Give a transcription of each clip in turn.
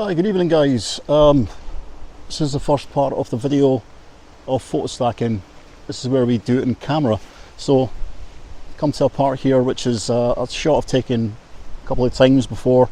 Hi, good evening guys. This is the first part of the video of photo stacking. This is where we do it in camera. So come to a part here which is a shot I've taken a couple of times before,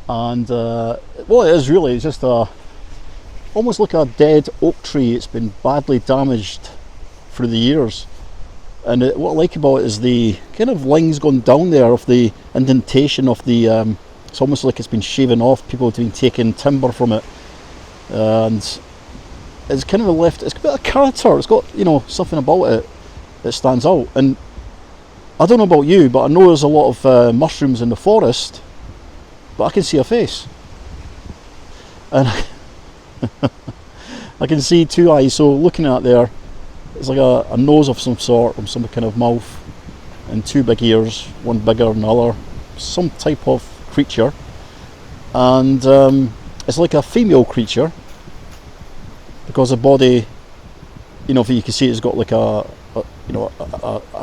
and what it is really is just almost like a dead oak tree. It's been badly damaged through the years, and what I like about it is the kind of lines going down there of the indentation of the it's almost like it's been shaven off. People have been taking timber from it, and it's kind of left. It's a bit of character. It's got, you know, something about it that stands out. And I don't know about you, but I know there's a lot of mushrooms in the forest, but I can see a face, and I can see two eyes. So looking at there, it's like a nose of some sort, or some kind of mouth, and two big ears, one bigger than the other, some type of creature. And it's like a female creature because the body, you know, if you can see, it's got like a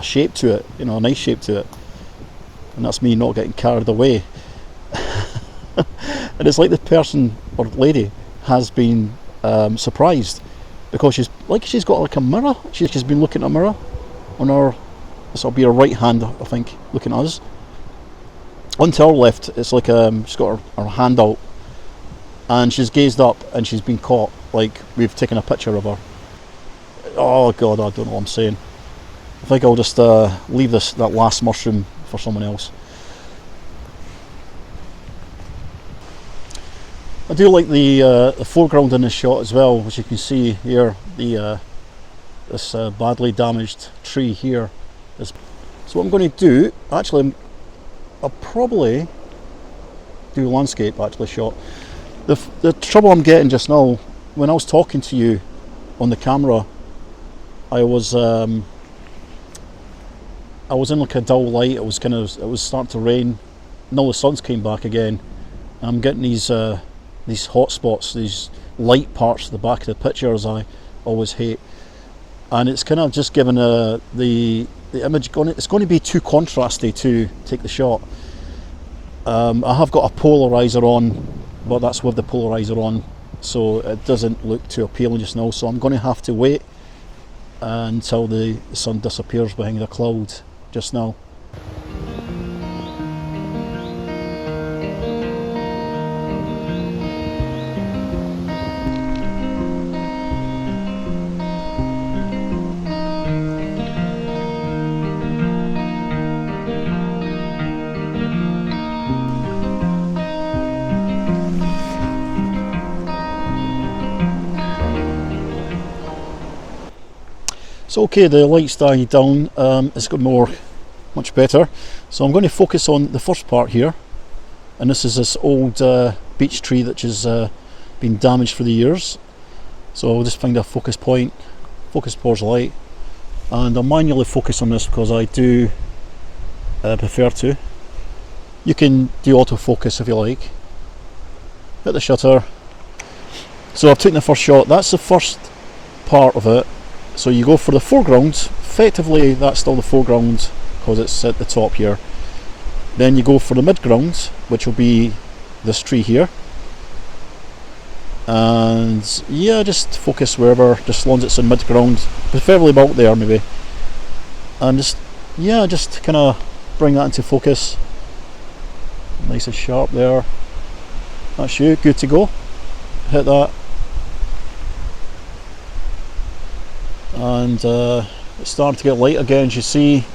shape to it, you know, a nice shape to it. And that's me not getting carried away. And it's like the person or lady has been surprised because she's got like a mirror. She's been looking at a mirror on her. This will be her right hand, I think, looking at us. On to her left, it's like she's got her hand out, and she's gazed up, and she's been caught. Like we've taken a picture of her. Oh god, I don't know what I'm saying. I think I'll just leave that last mushroom for someone else. I do like the foreground in this shot as well, as you can see here. This badly damaged tree here. So what I'm going to do, actually, I'll probably do landscape shot. The trouble I'm getting just now, when I was talking to you on the camera, I was in like a dull light. It was starting to rain. Now the sun's came back again. I'm getting these hot spots, these light parts at the back of the picture, as I always hate, and it's kind of just given the image it's going to be too contrasty to take the shot. I have got a polarizer on, but that's with the polarizer on, so it doesn't look too appealing just now. So I'm going to have to wait until the sun disappears behind the cloud just now. So okay, the light's died down, it's got much better. So I'm going to focus on the first part here, and this is this old beech tree that has been damaged for the years. So I'll just find a focus point, focus towards light, and I'll manually focus on this because I do prefer to. You can do autofocus if you like. Hit the shutter. So I've taken the first shot. That's the first part of it. So you go for the foreground. Effectively that's still the foreground because it's at the top here. Then you go for the midground, which will be this tree here, and yeah, just focus wherever, just as long as it's in midground, preferably about there maybe, and just kind of bring that into focus. Nice and sharp there. That's you, good to go. Hit that. And it's starting to get light again, as you see.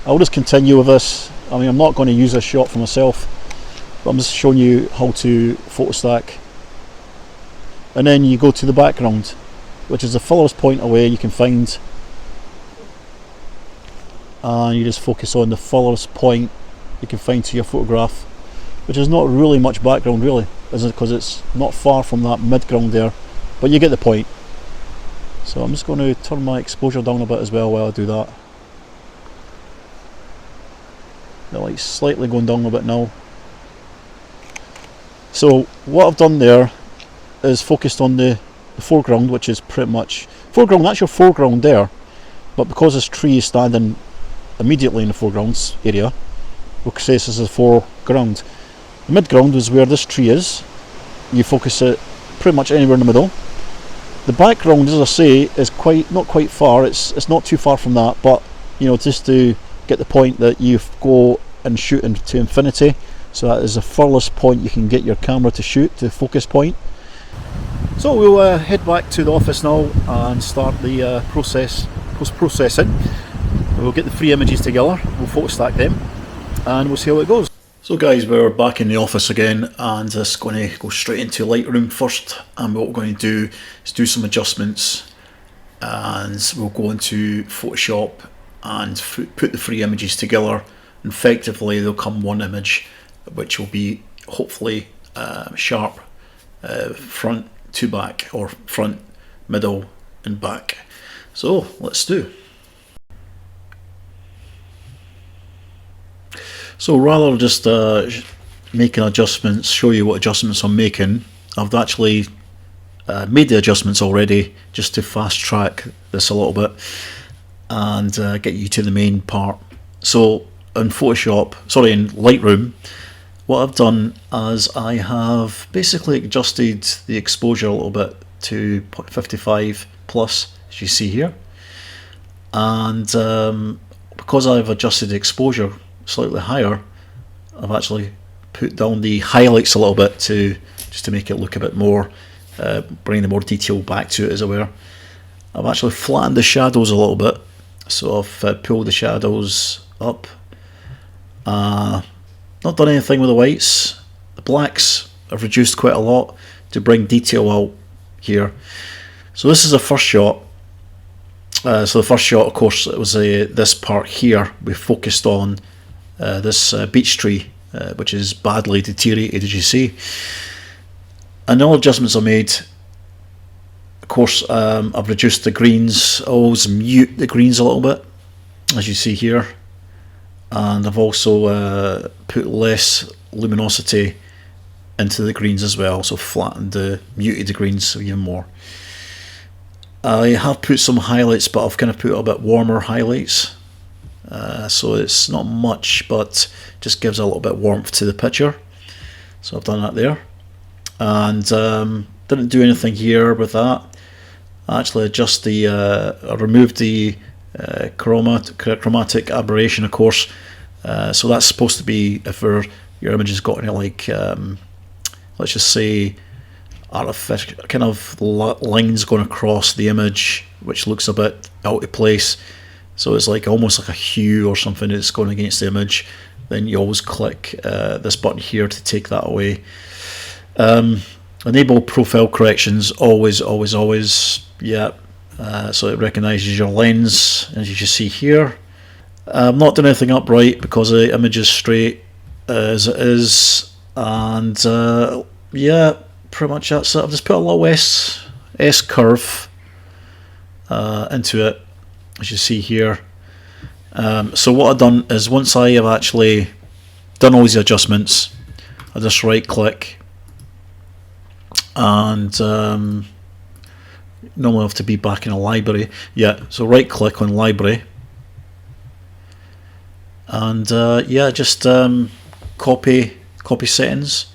I'll just continue with this. I mean, I'm not going to use this shot for myself, but I'm just showing you how to photo stack. And then you go to the background, which is the furthest point away you can find, and you just focus on the furthest point you can find to your photograph, which is not really much background really, because it's not far from that midground there, but you get the point. So I'm just going to turn my exposure down a bit as well while I do that. The light's slightly going down a bit now. So what I've done there is focused on the foreground, which is pretty much foreground. That's your foreground there, but because this tree is standing immediately in the foreground area, we'll say this is the foreground. The midground is where this tree is, you focus it pretty much anywhere in the middle. The background, as I say, is not quite far. It's not too far from that, but you know, just to get the point that you go and shoot into infinity. So that is the furthest point you can get your camera to shoot, to focus point. So we'll head back to the office now and start the post-processing. We'll get the three images together, we'll photo stack them, and we'll see how it goes. So guys, we're back in the office again, and just going to go straight into Lightroom first. And what we're going to do is do some adjustments, and we'll go into Photoshop and put the three images together. Effectively, they'll come one image, which will be hopefully sharp front to back, or front, middle and back. So let's do. So rather than just making adjustments, show you what adjustments I'm making, I've actually made the adjustments already, just to fast track this a little bit and get you to the main part. So in Lightroom, what I've done is I have basically adjusted the exposure a little bit to 55 plus, as you see here, and because I've adjusted the exposure slightly higher, I've actually put down the highlights a little bit just to make it look a bit more, bring the more detail back to it, as it were. I've actually flattened the shadows a little bit, so I've pulled the shadows up. Not done anything with the whites. The blacks I've reduced quite a lot to bring detail out here. So this is the first shot. So the first shot, of course, it was this part here. We focused on this beech tree, which is badly deteriorated, as you see. And all adjustments I made, of course, I've reduced the greens. I always mute the greens a little bit, as you see here. And I've also put less luminosity into the greens as well, so muted the greens even more. I have put some highlights, but I've kind of put a bit warmer highlights, so it's not much, but just gives a little bit of warmth to the picture. So I've done that there, and didn't do anything here with that. I actually I removed the chromatic aberration, of course. So that's supposed to be if your image has got any, like, let's just say, artificial kind of lines going across the image, which looks a bit out of place. So it's like almost like a hue or something that's going against the image. Then you always click this button here to take that away. Enable profile corrections, always. Yeah. So it recognises your lens, as you can see here. I'm not doing anything upright because the image is straight as it is, and yeah, pretty much that's it. I've just put a little S curve into it, as you see here. So what I've done is, once I have actually done all these adjustments, I just right click, and normally I have to be back in a library. Yeah, so right click on library, and yeah, just copy settings.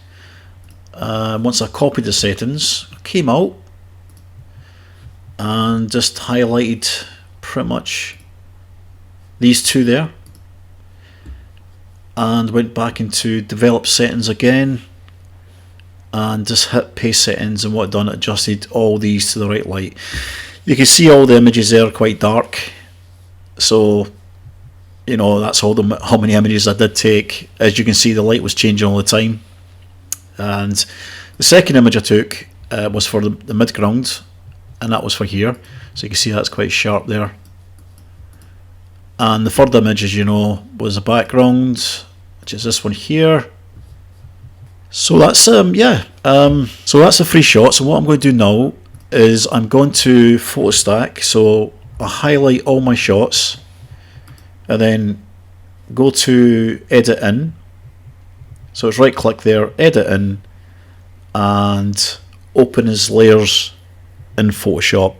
Once I copied the settings, I came out and just highlighted pretty much these two there, and went back into develop settings again, and just hit paste settings, and what I've done, adjusted all these to the right light. You can see all the images there are quite dark, so you know that's how many images I did take. As you can see, the light was changing all the time. And the second image I took was for the midground, and that was for here, so you can see that's quite sharp there. And the third image, as you know, was a background, which is this one here. So that's yeah. So that's the three shots, and what I'm going to do now is I'm going to photo stack. So I highlight all my shots, and then go to edit in. So it's right click there, edit in, and open as layers in Photoshop.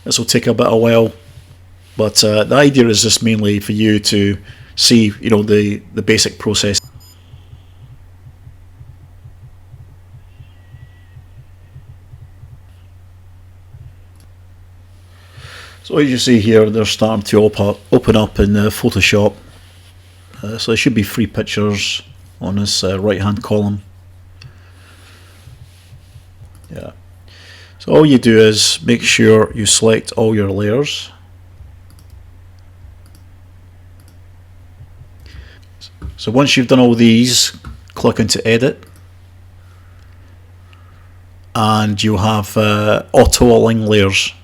This will take a bit of a while, but the idea is just mainly for you to see, you know, the basic process. So as you see here, they're starting to open up in Photoshop. So there should be 3 pictures on this right hand column. Yeah. So all you do is make sure you select all your layers. So once you've done all these, click into edit, and you'll have auto align layers.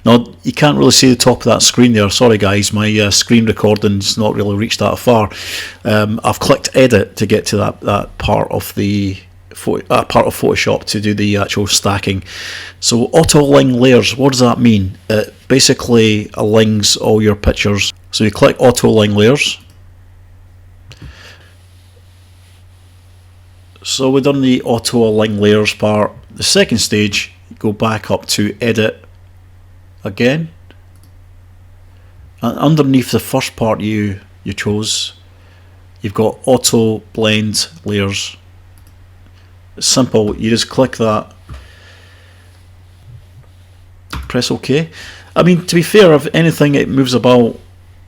Now you can't really see the top of that screen there, sorry guys, my screen recording's not really reached that far. I've clicked edit to get to that part of the part of Photoshop to do the actual stacking. So auto align layers, what does that mean? It basically aligns all your pictures. So you click auto align layers. So we've done the auto align layers part. The second stage, go back up to edit again, and underneath the first part you chose, you've got auto blend layers. It's simple, you just click that, press OK. I mean, to be fair, if anything it moves about,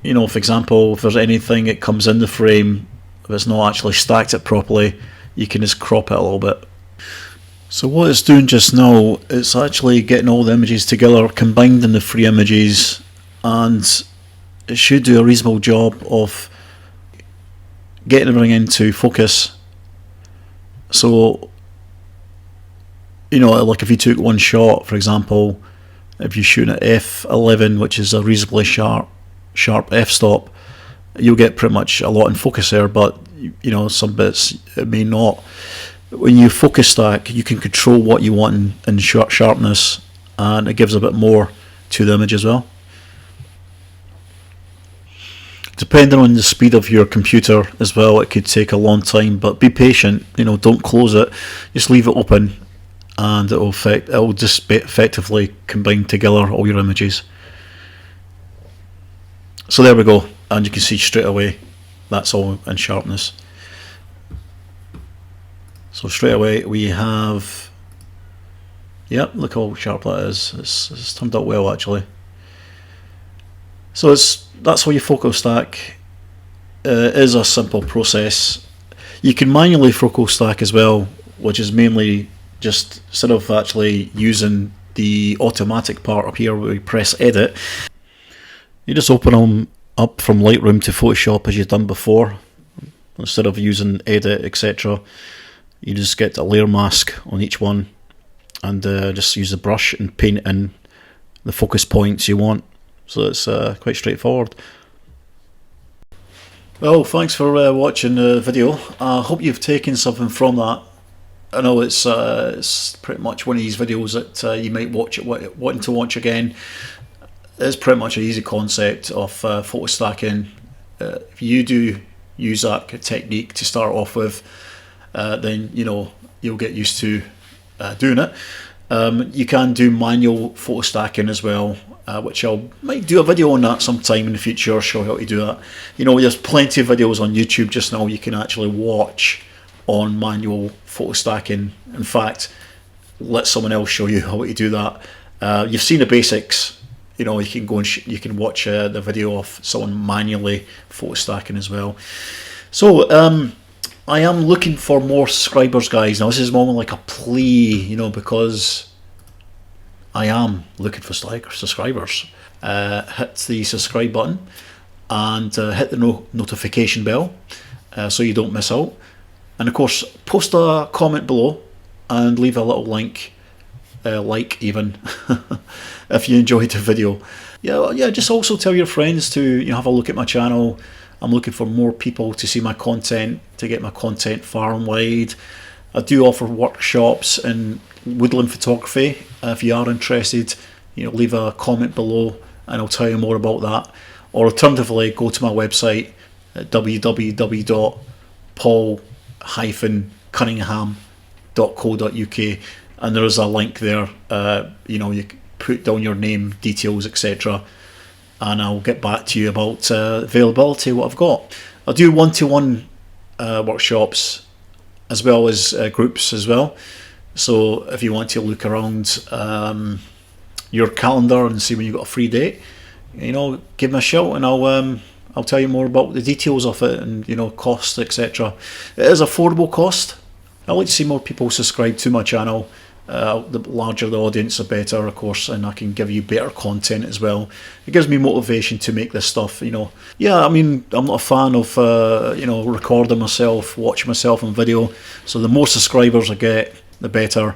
you know, for example, if there's anything that comes in the frame, if it's not actually stacked it properly, you can just crop it a little bit. So what it's doing just now, it's actually getting all the images together, combined in the 3 images, and it should do a reasonable job of getting everything into focus. So, you know, like if you took one shot, for example, if you're shooting at f11, which is a reasonably sharp f-stop, you'll get pretty much a lot in focus there, but you know, some bits it may not. When you focus stack, you can control what you want in sharpness, and it gives a bit more to the image as well. Depending on the speed of your computer as well, it could take a long time, but be patient, you know, don't close it, just leave it open, and it will just effectively combine together all your images. So there we go, and you can see straight away that's all in sharpness. So straight away we have, yep, look how sharp that is. It's turned out well actually. So that's how you focus stack. It is a simple process. You can manually focus stack as well, which is mainly just, instead of actually using the automatic part up here where we press edit, you just open them up from Lightroom to Photoshop as you've done before. Instead of using edit, etc., you just get a layer mask on each one, and just use the brush and paint in the focus points you want. So it's quite straightforward. Well, thanks for watching the video. I hope you've taken something from that. I know it's pretty much one of these videos that you might watch it wanting to watch again. It's pretty much an easy concept of photo stacking. If you do use that technique to start off with, then you know you'll get used to doing it. You can do manual photo stacking as well, which might do a video on that sometime in the future, show how to do that. You know, there's plenty of videos on YouTube just now you can actually watch on manual photo stacking. In fact, let someone else show you how to do that. You've seen the basics. You know, you can go and you can watch the video of someone manually photo stacking as well. So I am looking for more subscribers, guys. Now this is more like a plea, you know, because I am looking for subscribers. Hit the subscribe button and hit the notification bell so you don't miss out. And of course, post a comment below and leave a little link, like even, if you enjoyed the video. Yeah, just also tell your friends to have a look at my channel. I'm looking for more people to see my content, to get my content far and wide. I do offer workshops in woodland photography. If you are interested, leave a comment below and I'll tell you more about that. Or alternatively, go to my website at www.paul-cunningham.co.uk, and there is a link there. You can put down your name, details, etc., and I'll get back to you about availability, what I've got. I do one-to-one workshops as well as groups as well. So if you want to look around, your calendar and see when you've got a free date, you know, give me a shout and I'll tell you more about the details of it and, you know, cost, etc. It is affordable cost. I like to see more people subscribe to my channel. The larger the audience, the better, of course, and I can give you better content as well. It gives me motivation to make this stuff, you know. Yeah, I mean, I'm not a fan of, you know, recording myself, watching myself on video. So the more subscribers I get, the better,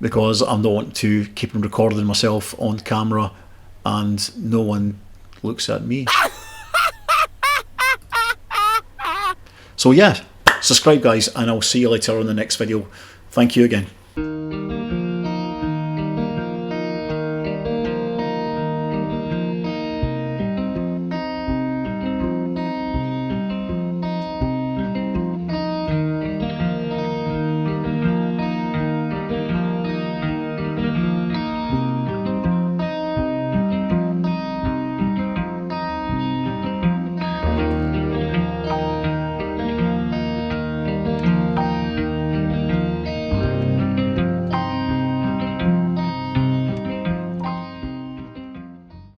because I'm not wanting to keep on recording myself on camera and no one looks at me. So yeah, subscribe guys, and I'll see you later on the next video. Thank you again.